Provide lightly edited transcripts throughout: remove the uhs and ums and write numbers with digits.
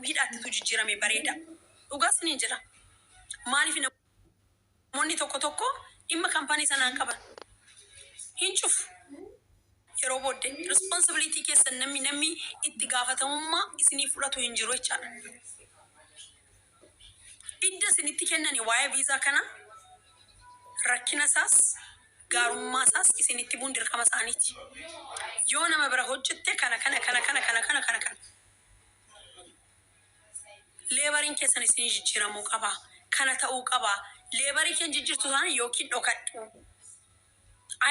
hidhaatti jijjiirame bareeda. Dhugaas ni jira. Maaliif namoonni tokko dhimma kaampaanii sanaan qaban hin cufu. Yeroo booddee responsibility keessan namni itti gaafatamummaa isinii fudhatu hin jiru jechaadha. Idda isinitti kennani waa'ee viizaa kana rakkina isaas gaarummaa isaas isinitti buun dirqama isaaniiti. Yoo nama bira hojjette kana leebariin keessan isinii jijjiiramuu qaba. Kana ta'uu qaba. Leebarii keenya jijjiirtu taane yookiin dhokadhu.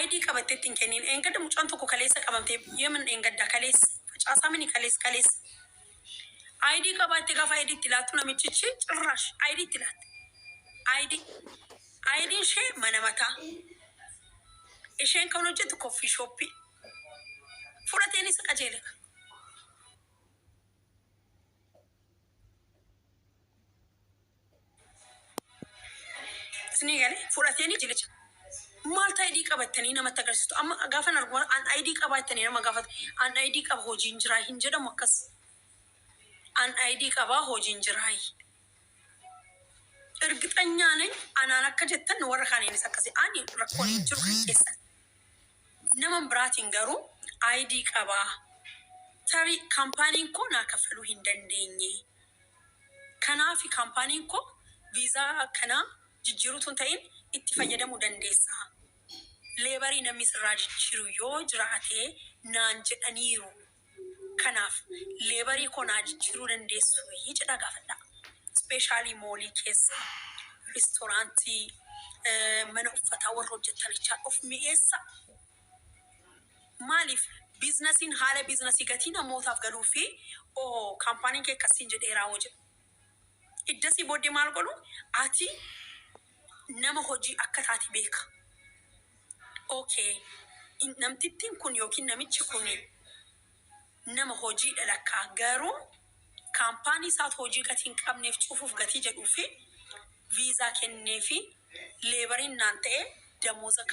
ID qabattee ittiin kenniin. Engadda mucaan tokko kaleessa qabamtee yeeman engadda kaleessa. Facaasaa mini kaleessa. ID qabattee gaafa ID itti laattu namichichi cirraash ID itti laatte. ID ishee mana mataa. Isheen kan hojjettu koffii shooppii. Fudhateenis qajeeleka. Isni galee fudhateenii jilicha. Maalta ID qabattanii namatti agarsiistu. Amma gaafa narguma an ID qabattanii nama gaafatu. An ID qaba hojiin jiraa hin jedhamu akkas. An ID qaba hojiin jiraa. Ergixanya nani anaan akka jettan warra kaaniinis akkasii. Ani rakkoon hin jiru kan keessan. Nama biraatiin garuu ID qaba. Tarii kaampaaniin koo naa kaffaluu hin dandeenye. Kanaafi kaampaaniin koo viizaa kana jijjiiruutu ta'in itti fayyadamuu dandeessa. Leebarii namni sirraa jijjiiru yoo jiraate naan jedhaniiru. Kanaaf leebarii koo naa jijjiiruu dandeessu jedha gaafadha. Speeshaalii moolii keessa, reestooraantii, mana uffataa warra hojjettanichaa of mi'eessa. Maaliif biizinasiin haala biizinasii gatii namootaaf galuu fi kaampaaniin kee akkasiin jedheeraa hojjetu. Iddasii booddee maal godhu ati nama hojii akka taati beeka. Okay, namtittiin kun yookiin namichi kun nama hojii dhalakkaa garuu kaampaanii isaat hojii gatiin qabneef cufuuf gatii jedhuu fi viizaa kennee fi leebariin naan ta'e damooza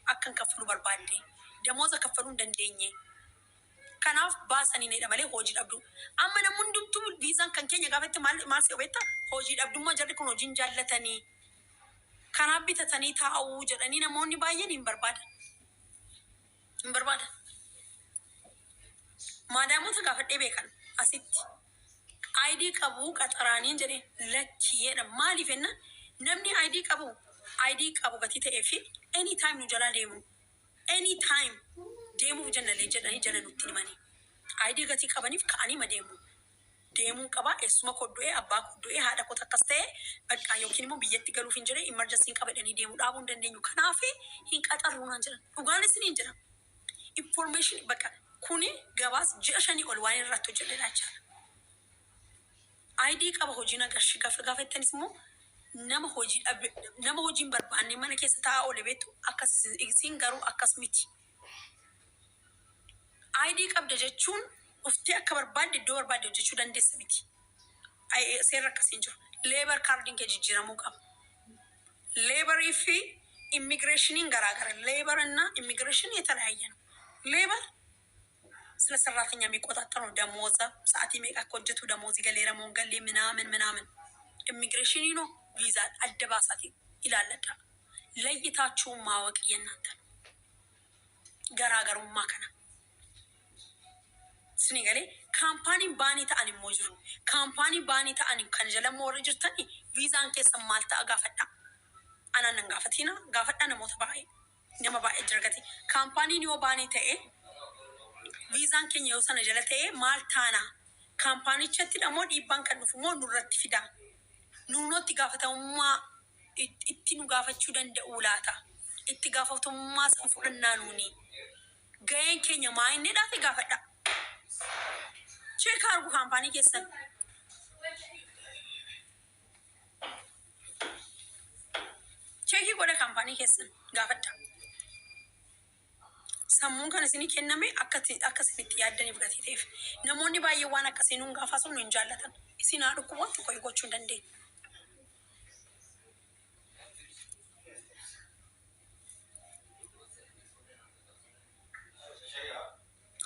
akkan kaffalu barbaadde. Damooza kaffaluu hin dandeenye. Kanaaf baasanii malee hojii dhabdu. Amma namni hundumtuu viizaan kan keenya gaafatti maal si obeetta? Hojii dhabdummaa jarri kun hojiin jaallatanii. Kanaaf bitatanii taa'uu jedhanii namoonni baay'een hin barbaadan. Maadaamota gaafadhee beekan asitti. ID qabu qaxaraaniin jedhee lakkiyeedha. Maaliif jenna namni ID qabu gatii ta'ee fi anytime nu jalaa deemu. Anytime deemuuf jennallee jedhanii jala nutti himanii. ID gatii qabaniif ka'anii ma deemu. Deemuu qaba eessuma koddu'ee abbaa koddu'ee haadha koo takkas ta'e bakka yookiin immoo biyyatti galuuf hin jire emergency qabadanii deemuu dhaabuu hin dandeenyu. Kanaaf hin qaxarruu naan jedhan. Dhugaanis ni jira. Information bakka kuni gabaas ji'a 5 ol waan irratti hojjedheedha jechaadha. ID qaba hojiin agarshi gaafattanis immoo nama hojiin barbaanne mana keessa taa'aa oole beektu akkas isin garuu akkas miti. ID qabda jechuun uftee akka barbaadde iddoo barbaadde hojjechuu dandeessa miti. Seerri akkasiin jiru. Leebar kaardiin kee jijjiiramuu qaba. Leebarii fi immigireeshiniin garaagara. Leebar እና immigireeshinii የተለያየ ነው. Leebar ስለ ሰራተኛ የሚቆጣጠር ነው። ደሞዝ ሰዓት የሚቀር ኮጀቱ ደሞዝ ገሌረ ሞንገሌ ምናምን ኢሚግሬሽን ነው። ቪዛ አደባሳት ይላለዳ ለይታችሁ ማወቅ የናንተ ገራገሩ ማከና ስኒገሌ ካምፓኒ ባኒ ታአኒ ሞጅሩ ካምፓኒ ባኒ ታአኒ ከንጀለ ሞርጅርተኒ ቪዛን ከሰ ማልታ ጋፈዳ አናነን ጋፈቲና ጋፈዳ ነሞት ባይ ነማ ባይ ድርገቲ ካምፓኒ ኒዮ ባኒ ታኤ viizaan keenya yoo sana jala ta'e maal taana kaampaanichatti dhamoo dhiibbaan kan dhufu moo nurratti fida nuunootti gaafatamummaa itti nu gaafachuu danda'u laata itti gaafatamummaa san fudhannaa nuuni ga'een keenya maa inni dhaate gaafadha cheeka argu kaampaanii keessan cheekii godha kaampaanii keessan gaafadha. Sammuun kan isinii kenname akkasinitti yaaddaniif gatii ta'eef namoonni baay'ee waan akkasiin hun gaafa sun hin jaallatan isin haa dhukkuba tokko gochuu hin dandeenye.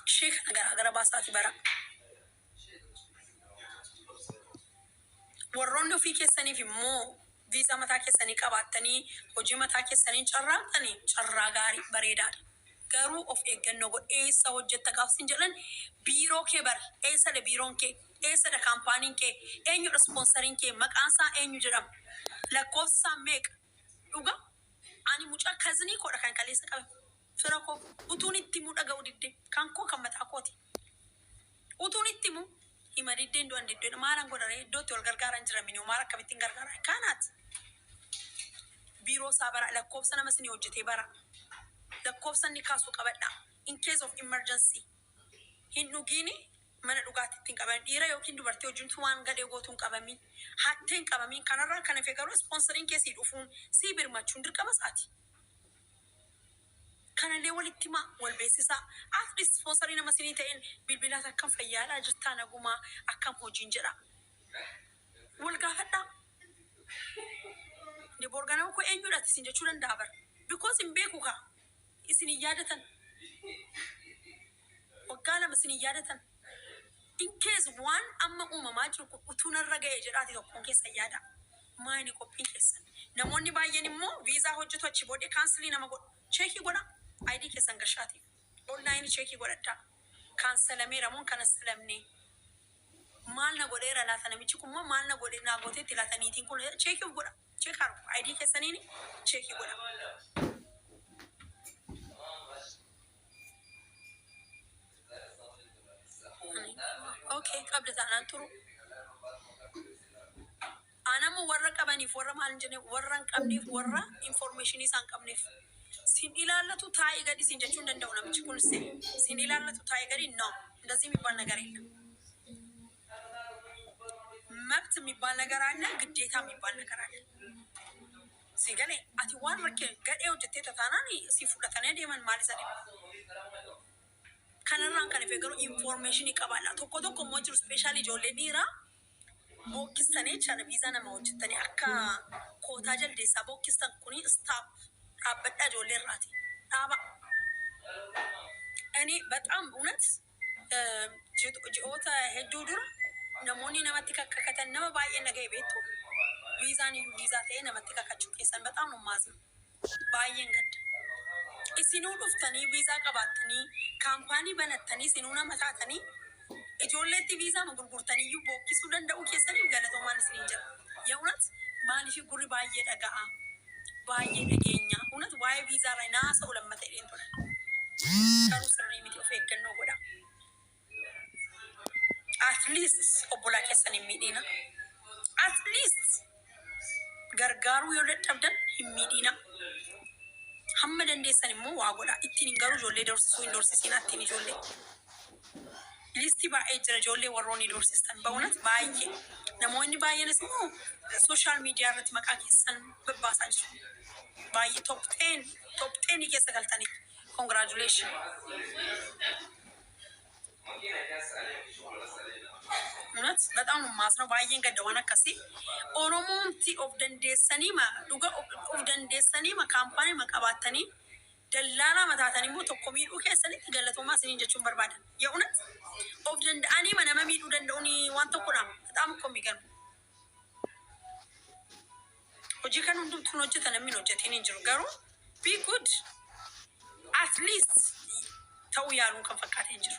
Ishee kana garaagara baasaati bara. warroonni ofii keessaniif immoo viizaa mataa keessanii qabaatanii hojii mataa keessanii carraaqxanii carraa gaarii bareedaadha. Garuu of eeggannoo godhi. Eessa hojjetta gaafsin jedhan biiroo kee bari. Eessadha biiroon kee? Eessadha kaampaaniin kee? Eenyudha ispoonsariin kee? Maqaan isaa eenyu jedhama? Lakkoofsi isaa meeqa? Dhuga ani mucaa kazinii koodha kan kaleessa qabe. Fira koo utuun itti himuu dhaga'u didde kan koo kan mataa kooti. Utuun itti himuu hima diddeen du'an diddeedha. Maalaan godhare iddootti wal gargaaran jira minuu maal akkamittiin gargaara? Kanaati. Biiroo isaa bara lakkoofsa nama isinii hojjetee bara. Lakkoofsa inni kaasuu qabadha. In case of emergency. Hin dhugiini mana dhugaatti ittiin qaban dhiira yookiin dubartii wajjintu waan gadhee gootuun qabamin. Hattee hin qabamin kanarraa kan hafe garuu ispoonsariin keessii dhufuun sii birmachuun dirqama isaati. Kanallee walitti himaa wal beeksisaa. At least ispoonsarii nama isinii ta'een bilbilaas akkam fayyaadhaa jirtaa nagumaa akkam hojiin jedha. Wal gaafadhaa. Borganama ko eenyudhaati isin jechuu danda'a bara. Because hin beeku kaa. Isin hin yaadatan. Waggaa lama isin hin yaadatan. In case waan amma uumamaa jiru kun utuu narra ga'ee jedhaati tokkoon keessan yaada. Maayini qophiin keessan. Namoonni baay'een immoo viizaa hojjetu achi boodee kaansilii nama godhu. Cheekii godha. ID keessan gashaati. Online cheekii godhadhaa. Kaansilameera moo kana silamnee. Maal na godheera laata namichi kun moo maal na godhee naa gooteetti laata niitiin kun cheekii godha. Cheekar ID keessaniin cheekii godha. Okay, qabda taanaan turu. Anamu warra qabaniif warra maal hin jenne warra hin qabneef warra informationii isaan qabneef. Sin ilaallatu taa'ee gadi sin jechuun danda'u namichi kun sin ilaallatu taa'ee gadi no. እንደዚህ የሚባል ነገር የለም. መብት የሚባል ነገር አለ፣ ግዴታ የሚባል ነገር አለ። ሲገኔ አቲ ዋን ረኬ ገዴ ወጀቴ ተታናኒ ሲፉለተነ ደመን ማለት አይደል? ከነራን ከነፈ ገሩ ኢንፎርሜሽን ይቀባላ ቶኮ ቶኮ ሞጅሩ ስፔሻሊ ጆሌ ዲራ ቦክስተኔ ቻለ ቪዛ ነማ ወጀተኔ አካ ኮታ ጀልዴሳ ቦክስተን ኩኒ ስታፕ አበዳ ጆሌ ራቲ ዳባ እኔ በጣም እውነት ጂኦታ ሄዱ ዱራ namoonni namatti kakkakatan nama baay'ee nagahee beektu viizaan iyyuu viizaa ta'ee namatti kakkachuu keessan bataam nummaasa baay'een gadda. Isinuu dhuftanii viizaa qabaattanii kaampaanii banattanii isinuu nama taatanii ijoolleetti viizaa gurgurtanii iyyuu bookkisuu danda'uu keessaniif galatoomaan isiniin jira. Yaa'unat maaliif gurri baay'ee dhaga'a baay'ee dhageenya unat waa'ee viizaa irraa naasa ulammata jedheen ture. Garuu sirrii miti of eeggannoo godha. At least obbola keessan hin miidhina. At least gargaaruu yoo dadhabdan hin miidhina. Hamma dandeessan immoo waa godha. Ittiin hin garuu ijoollee doorsisuu hin doorsisiin attiin ijoollee. Liistii baay'ee jira ijoollee warroonni doorsistan ba'uunat baay'ee. Namoonni baay'eenis immoo sooshaal miidiyaa irratti maqaa keessan babbaasaa jiru. Baay'ee top 10 keessa galtanii. Congratulations. Unat በጣም ነው ማስነው ባየን ገደዋና ከሲ ኦሮሞምቲ ኦፍ ደንዴሰኒማ ዱጋ ኦፍ ደንዴሰኒማ ካምፓኒ መቀባተኒ ደላላ መታተኒ ሞ ተኮሚዱ ከሰኒ ገለቶማ ስኒን ጀቹን በርባደ የኡነት ኦፍ ደንድ አኒ መነመሚዱ ደንደውኒ ዋን ተኮና በጣም እኮ የሚገርም ሆጂ ከኑ እንዱም ትኖጀ ተነሚን ወጀቴን እንጅሩ ገሩ ቢ ጉድ at least ተው ያሉን ከፈቃተ እንጅሩ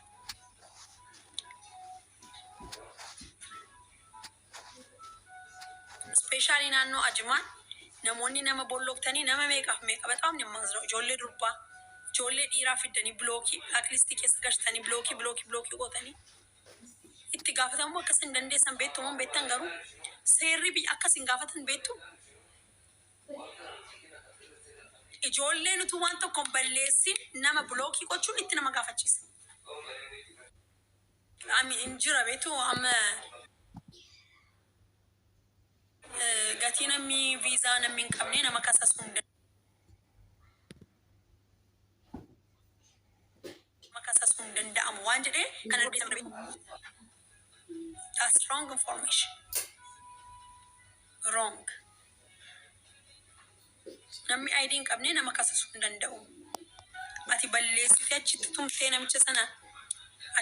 Especially naannoo Ajimaan namoonni nama bolloktanii nama meeqaaf meeqa በጣም ነው የማዝነው ijoollee durbaa ijoollee dhiiraa fiddanii bilookii blacklistii keessa gashtanii bilookii qootanii itti gaafatamu akkas hin dandeessan beektu moo beektan garuu seerri biyya akkas hin gaafatan beektu ijoollee nutu waan tokko balleessin nama bilookii qochuun itti nama gaafachiisa. Ami injira beektu amma gatii namni viizaa namni hin qabne nama kasasuu hin danda'amu waan jedhee kan argisiisan that's wrong information. Wrong. Namni ID hin qabne nama kasasuu hin danda'u. Ati balleessitee achitti tumtee namicha sana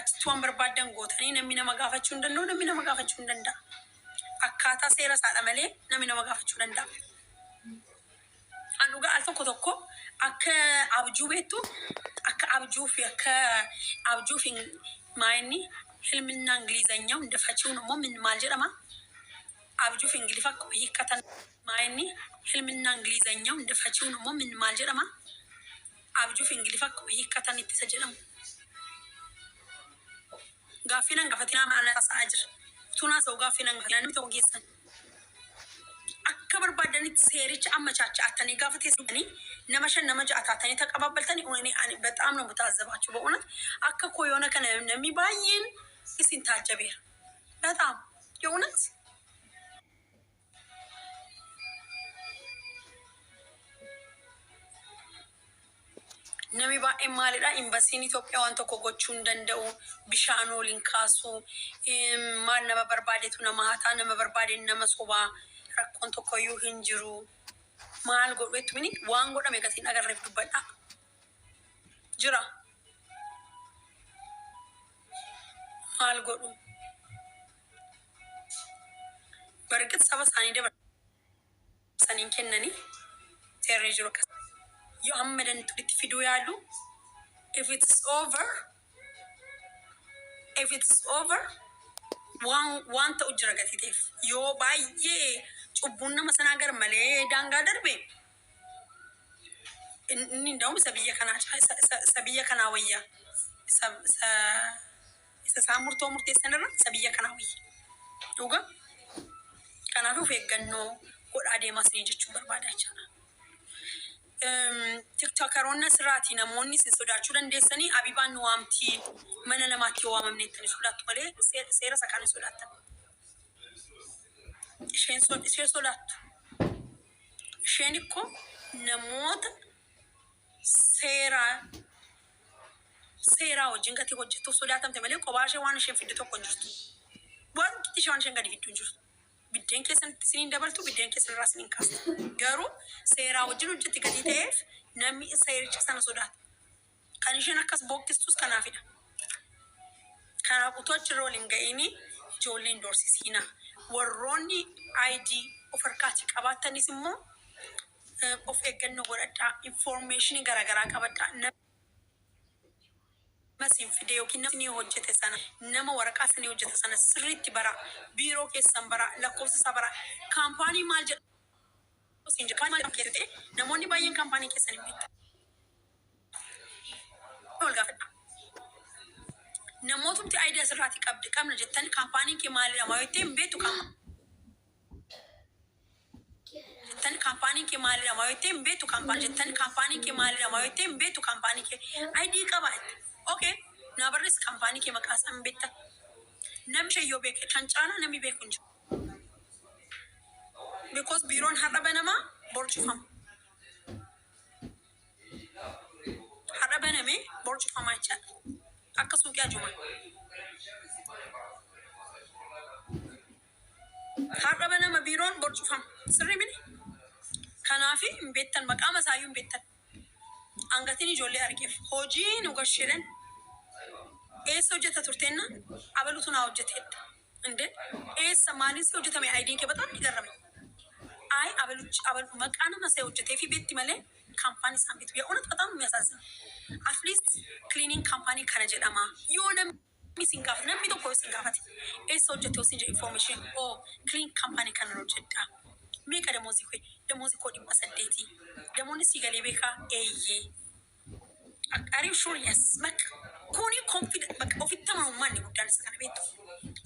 achitti waan barbaadan gootanii namni nama gaafachuu hin danda'u namni nama gaafachuu hin danda'a. akkaataa seera isaadha malee namni nama gaafachuu danda'a. An dhugaa al tokko akka abjuu beektu akka abjuu fi maayinni hilminna ingilizanyaa hundafachuun immoo min maal jedhama? Abjuu fi ingilifa hiikkatan maayinni hilminna ingilizanyaa hundafachuun immoo min maal jedhama? Abjuu fi ingilifa hiikkatan itti isa jedhamu. Gaaffii nan gaafatinaa maal taasisaa jira? Tunaa ta'uu gaaffii nan gaafatinaa namni tokko geessan. Akka barbaadanitti seericha amma chaacha'atanii gaafa teessanii nama 5 nama 6 taatanii taqababaltanii ani በጣም ነው የምታዘባችሁ በእውነት akka koyoona kana namni baay'een isin taajjabeera በጣም የእውነት namni baay'een maalidha imbasiin Itoophiyaa waan tokko gochuu hin danda'u bishaan waliin kaasu maal nama barbaadetu nama hataa nama barbaade nama sobaa rakkoon tokkoyyuu hin jiru. Maal godhetu mini waan godhame gatiin agarreef dubbadha. Jira. Maal godhu. Barqit saba isaanii dabarsaniin kennanii seerri jiru akkas. Yoo hamma dandeettu itti fiduu yaalu if it's over waan ta'u jira gatii ta'eef yoo baay'ee cubbuun nama sanaa gar malee daangaa darbe inni ndawum sabiyya kanaa wayya isa murtoo murteessan irra sabiyya kanaa wayya dhuga kanaaf of eeggannoo godhaa deemaa sanii jechuun barbaadaa jira. TikTokeroonni siraatii namoonni isin sodaachuu dandeessanii abibaan nu waamtii mana namaatti yoo waamamne ittanii sodaattu malee seera isa kana sodaattan. Isheen sodaattu. Isheen ikko namoota seeraa wajjin gatii hojjettuuf sodaatamte malee kophaa ishee waan isheen fidde tokko hin jirtu. Waan kitti ishee waan isheen gadi fiddu hin jirtu. Biddeen keessan isiniin dabaltu biddeen keessan irraa isiniin kaastu. Garuu seeraa wajjin hojjetti gatii ta'eef namni seericha sana sodaata. Kan isheen akkas bookkistus kanaafidha. Kanaaf utuu achirra waliin ga'ini ijoolleen doorsisiina. Warroonni ID of harkaatii qabaatanis immoo of eeggannoo godhadhaa. Information garaagaraa qabadhaa. Masin fidee yookiin namni hojjete sana nama waraqaa sanii hojjete sana sirriitti bara biiroo keessan bara lakkoofsa isaa bara kaampaanii maal jedhu namoonni baay'een kaampaanii keessan hin beektan. Namootumti aayidiyaa sirraatii qabna jettan kaampaanii kee maalidha maa jettee hin beektu kaampaanii kee maalidha maa jettee hin beektu kaampaanii kee aayidii qabaa. Okay, na barris kampanii ke makasan betta. Nam shayyoo beeke kan caana nami beekun jiru. Because biiroon har'a banama borcufama. Har'a baname borcufama jecha. Akka suuqii ajuma. Har'a banama biiroon borcufama. Sirrii mini. Kanaafi bettan maqaama isaayyuu bettan. Angatiin ijoollee argeef hojii nu gasheedhan eessa hojjeta turteenna abalutu naa hojjetedha inde eessa maalis hojjetame ayidiin kee በጣም ይገርም አይ አበሉ መቃና መሰ hojjetee fi beetti malee kaampaanii isaan beetu የእውነት በጣም የሚያሳዝን አትሊስት ክሊኒንግ ካምፓኒ ከነ jedhama yoo namni singaaf namni tokko singaafate eessa hojjetee osin je information ክሊኒንግ ካምፓኒ ከነ hojjedha meeqa demoozii koo 800 demoonni si galee beekaa eeyyee. Are you sure? Yes. Kuni confident. Ofitti amanummaa inni guddaan isa kana beektu.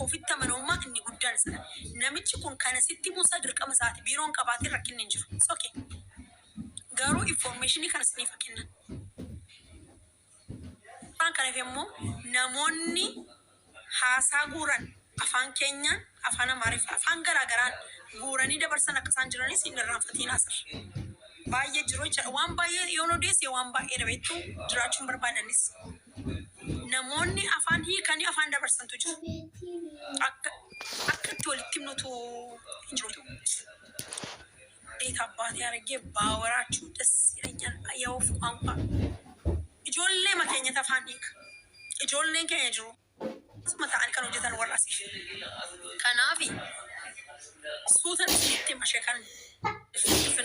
Ofitti amanummaa inni guddaan isa kana. Namichi kun kana sitti muusaa dirqama isaati. Biiroon qabaatee rakkinni hin jiru. It's okay. Garuu informationii kana siniif kennan. Waan kanaaf immoo namoonni haasaa guuran afaan keenyaan afaan Amaariffaa afaan garaagaraan guuranii dabarsan akka isaan jiranis hin irraanfatiin asir. Baay'ee jiru jechuudha. Waan baay'ee yoo odeesse waan baay'ee dhabeettu jiraachuun barbaadanis. Namoonni afaan hiikanii afaan dabarsantu jiru. Akka itti walitti himnutu hin jiru. Deeta abbaatee argee baawaraachuu das jireenyaan yaa'uuf qaanqaa. Ijoollee makeenyata afaan hiika. Ijoolleen keenya jiru. Asuma ta'anii kan hojjetan warra asii. Kanaafi suutan isinitti mashee kan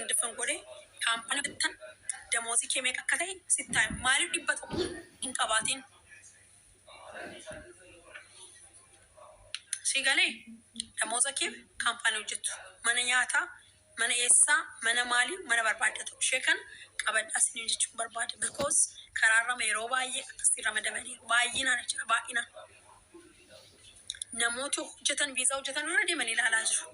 different godhe kaampanii bittan damoozii kee meeqa akka ta'e sittaa maaliif dhibba tokko hin qabaatiin sigalee damooza kee kaampanii hojjettu mana nyaataa mana eessaa mana maalii mana barbaadatu ishee kan qabadhaa isiniin jechuun barbaada because karaarra yeroo baay'ee akkasii ramadamanii baay'inaan jechuudha baay'inaan namoota hojjetan viizaa hojjetan irra deemanii ilaalaa jiru.